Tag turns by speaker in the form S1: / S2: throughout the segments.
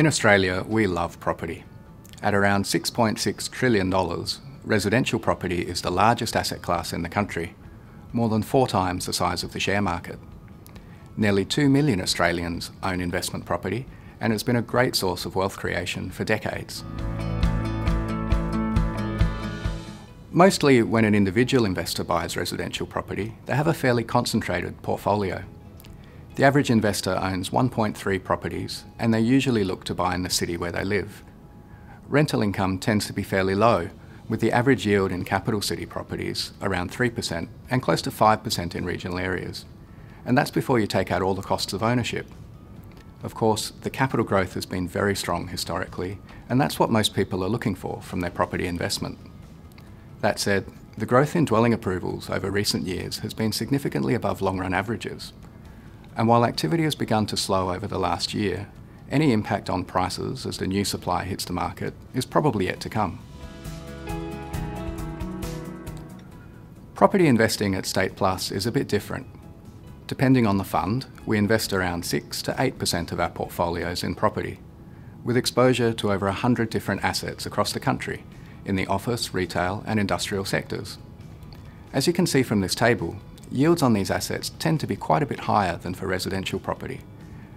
S1: In Australia, we love property. At around $6.6 trillion, residential property is the largest asset class in the country, more than 4 times the size of the share market. Nearly 2 million Australians own investment property, and it's been a great source of wealth creation for decades. Mostly when an individual investor buys residential property, they have a fairly concentrated portfolio. The average investor owns 1.3 properties, and they usually look to buy in the city where they live. Rental income tends to be fairly low, with the average yield in capital city properties around 3% and close to 5% in regional areas. And that's before you take out all the costs of ownership. Of course, the capital growth has been very strong historically, and that's what most people are looking for from their property investment. That said, the growth in dwelling approvals over recent years has been significantly above long-run averages. And while activity has begun to slow over the last year, any impact on prices as the new supply hits the market is probably yet to come. Property investing at StatePlus is a bit different. Depending on the fund, we invest around 6 to 8% of our portfolios in property, with exposure to over 100 different assets across the country in the office, retail and industrial sectors. As you can see from this table, yields on these assets tend to be quite a bit higher than for residential property,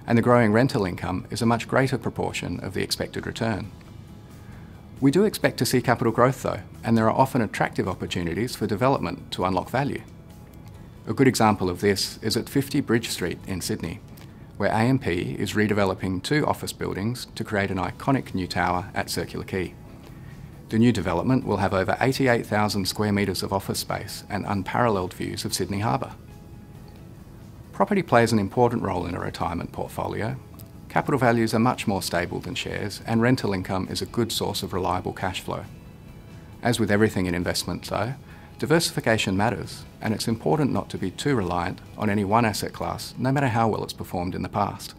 S1: and the growing rental income is a much greater proportion of the expected return. We do expect to see capital growth though, and there are often attractive opportunities for development to unlock value. A good example of this is at 50 Bridge Street in Sydney, where AMP is redeveloping 2 office buildings to create an iconic new tower at Circular Quay. The new development will have over 88,000 square metres of office space and unparalleled views of Sydney Harbour. Property plays an important role in a retirement portfolio. Capital values are much more stable than shares, and rental income is a good source of reliable cash flow. As with everything in investment though, diversification matters, and it's important not to be too reliant on any one asset class, no matter how well it's performed in the past.